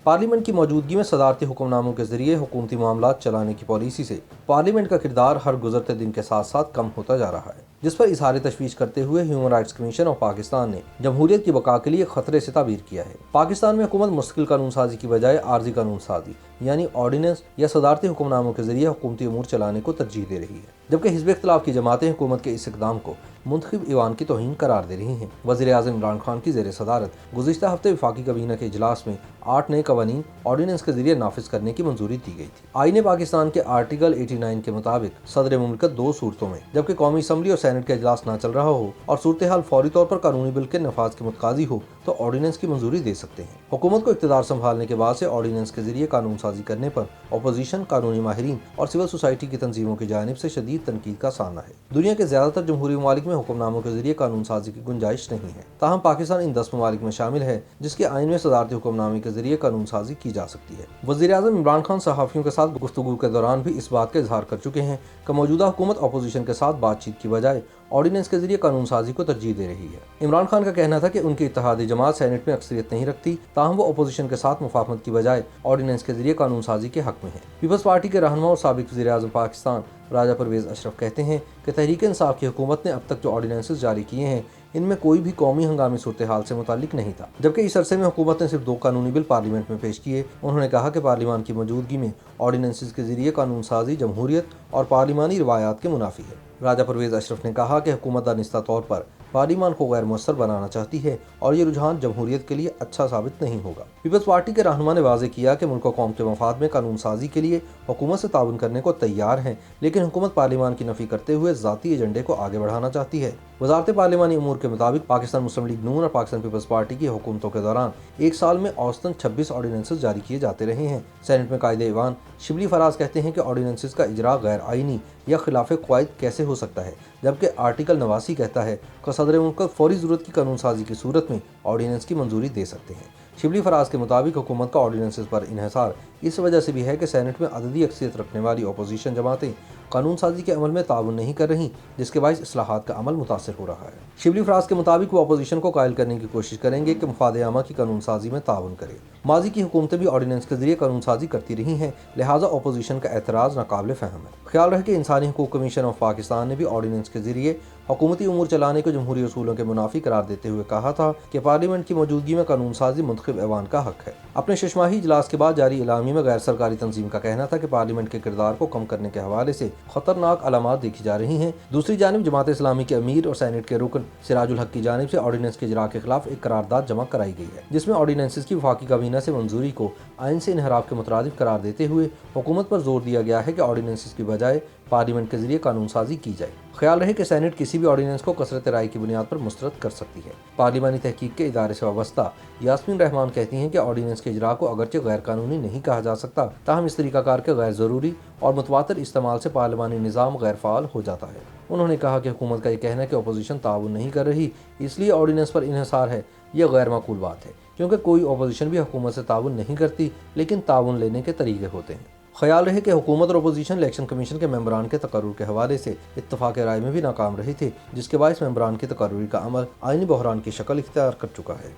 Parliament کی موجودگی میں صدارتی حکم ناموں کے ذریعے حکومتی معاملات چلانے کی پالیسی سے پارلیمنٹ کا کردار ہر گزرتے دن کے ساتھ ساتھ کم ہوتا جا رہا ہے، جس پر اظہار تشویش کرتے ہوئے human rights commission of Pakistan نے جمہوریت کی بقا کے لیے خطرے سے تعبیر کیا ہے۔ پاکستان میں حکومت مستقل قانون سازی کی بجائے عارضی قانون سازی یعنی آرڈیننس یا صدارتی حکم ناموں کے ذریعے حکومتی امور چلانے کو ترجیح دے رہی ہے، جبکہ حزب اختلاف کی جماعتیں حکومت کے اس اقدام کو منتخب ایوان کی توہین قرار دے رہی ہیں۔ وزیر اعظم عمران خان کی زیر صدارت گزشتہ ہفتے وفاقی کابینہ کے اجلاس میں 8 نئے قوانین آرڈیننس کے ذریعے نافذ کرنے کی منظوری دی گئی تھی۔ آئین پاکستان کے آرٹیکل 89 کے مطابق صدر مملکت 2 صورتوں میں، جبکہ قومی اسمبلی اور سینٹ کا اجلاس نہ چل رہا ہو اور صورتحال فوری طور پر قانونی بل کے نفاذ کے متقاضی ہو تو آرڈیننس کی منظوری دے سکتے ہیں۔ حکومت کو اقتدار سنبھالنے کے بعد سے آرڈیننس کے ذریعے قانون سازی کرنے پر اپوزیشن، قانونی ماہرین اور سول سوسائٹی کی تنظیموں کی جانب سے شدید تنقید کا سامنا ہے۔ دنیا کے زیادہ تر جمہوری ممالک میں حکم ناموں کے ذریعے قانون سازی کی گنجائش نہیں ہے، تاہم پاکستان ان 10 ممالک میں شامل ہے جس کے آئین میں صدارتی حکم نامے کے ذریعے قانون سازی کی جا سکتی ہے۔ وزیر اعظم عمران خان صحافیوں کے ساتھ گفتگو کے دوران بھی اس بات کا اظہار کر چکے ہیں کہ موجودہ حکومت اپوزیشن کے ساتھ بات چیت کی بجائے آرڈیننس کے ذریعے قانون سازی کو ترجیح دے رہی ہے۔ عمران خان کا کہنا تھا کہ ان کی اتحادی جماعت سینٹ میں اکثریت نہیں رکھتی، تاہم وہ اپوزیشن کے ساتھ مفاہمت کی بجائے آرڈیننس کے ذریعے قانون سازی کے حق میں ہے۔ پیپلز پارٹی کے رہنما اور سابق وزیر اعظم پاکستان راجہ پرویز اشرف کہتے ہیں کہ تحریک انصاف کی حکومت نے اب تک جو آرڈیننسز جاری کیے ہیں ان میں کوئی بھی قومی ہنگامی صورتحال سے متعلق نہیں تھا، جبکہ اس عرصے میں حکومت نے صرف 2 قانونی بل پارلیمنٹ میں پیش کیے۔ انہوں نے کہا کہ پارلیمان کی موجودگی میں آرڈیننسز کے ذریعے قانون سازی جمہوریت اور پارلیمانی روایات کے منافی ہے۔ راجہ پرویز اشرف نے کہا کہ حکومت دانستہ طور پر پارلیمان کو غیر مؤثر بنانا چاہتی ہے اور یہ رجحان جمہوریت کے لیے اچھا ثابت نہیں ہوگا۔ پیپلز پارٹی کے رہنما نے واضح کیا کہ ملک و قوم کے مفاد میں قانون سازی کے لیے حکومت سے تعاون کرنے کو تیار ہیں، لیکن حکومت پارلیمان کی نفی کرتے ہوئے ذاتی ایجنڈے کو آگے بڑھانا چاہتی ہے۔ وزارت پارلیمانی امور کے مطابق پاکستان مسلم لیگ نون اور پاکستان پیپلز پارٹی کی حکومتوں کے دوران ایک سال میں اوسطاً 26 آرڈیننسز جاری کیے جاتے رہے ہیں۔ سینٹ میں قائد ایوان شبلی فراز کہتے ہیں کہ آرڈیننسز کا اجرا غیر آئینی یا خلاف قواعد کیسے ہو سکتا ہے، جبکہ آرٹیکل 89 کہتا ہے کہ صدر مملکت فوری ضرورت کی قانون سازی کی صورت میں آرڈیننس کی منظوری دے سکتے ہیں۔ شبلی فراز کے مطابق حکومت کا آرڈیننسز پر انحصار اس وجہ سے بھی ہے کہ سینٹ میں عددی اکثریت رکھنے والی اپوزیشن جماعتیں قانون سازی کے عمل میں تعاون نہیں کر رہی، جس کے باعث اصلاحات کا عمل متاثر ہو رہا ہے۔ شبلی فراز کے مطابق وہ اپوزیشن کو قائل کرنے کی کوشش کریں گے کہ مفاد عامہ کی قانون سازی میں تعاون کرے۔ ماضی کی حکومتیں بھی آرڈیننس کے ذریعے قانون سازی کرتی رہی ہیں، لہٰذا اپوزیشن کا اعتراض ناقابل فہم ہے۔ خیال رہے کہ انسانی حقوق کمیشن آف پاکستان نے بھی آرڈیننس کے ذریعے حکومتی امور چلانے کو جمہوری اصولوں کے منافی قرار دیتے ہوئے کہا تھا کہ پارلیمنٹ کی موجودگی میں قانون سازی منتخب ایوان کا حق ہے۔ اپنے 6 ماہی اجلاس کے بعد جاری اعلامیے میں غیر سرکاری تنظیم کا کہنا تھا کہ پارلیمنٹ کے کردار کو کم کرنے کے حوالے سے خطرناک علامات دیکھی جا رہی ہیں۔ دوسری جانب جماعت اسلامی کے امیر اور سینٹ کے رکن سراج الحق کی جانب سے آرڈیننس کے اجرا کے خلاف ایک قرارداد جمع کرائی گئی ہے، جس میں آرڈیننسز کی وفاقی کابینہ سے منظوری کو آئین سے انحراف کے مترادف قرار دیتے ہوئے حکومت پر زور دیا گیا ہے کہ آرڈیننسز کی بجائے پارلیمنٹ کے ذریعے قانون سازی کی جائے۔ خیال رہے کہ سینٹ کسی بھی آرڈیننس کو کثرت رائے کی بنیاد پر مسترد کر سکتی ہے۔ پارلیمانی تحقیق کے ادارے سے وابستہ یاسمین رحمان کہتی ہیں کہ آرڈیننس کے اجرا کو اگرچہ غیر قانونی نہیں کہا جا سکتا، تاہم اس طریقہ کار کے غیر ضروری اور متواتر استعمال سے پارلیمانی نظام غیر فعال ہو جاتا ہے۔ انہوں نے کہا کہ حکومت کا یہ کہنا ہے کہ اپوزیشن تعاون نہیں کر رہی اس لیے آرڈیننس پر انحصار ہے، یہ غیر معقول بات ہے، کیونکہ کوئی اپوزیشن بھی حکومت سے تعاون نہیں کرتی، لیکن تعاون لینے کے طریقے ہوتے ہیں۔ خیال رہے کہ حکومت اور اپوزیشن الیکشن کمیشن کے ممبران کے تقرر کے حوالے سے اتفاق رائے میں بھی ناکام رہے تھے، جس کے باعث ممبران کی تقرری کا عمل آئینی بحران کی شکل اختیار کر چکا ہے۔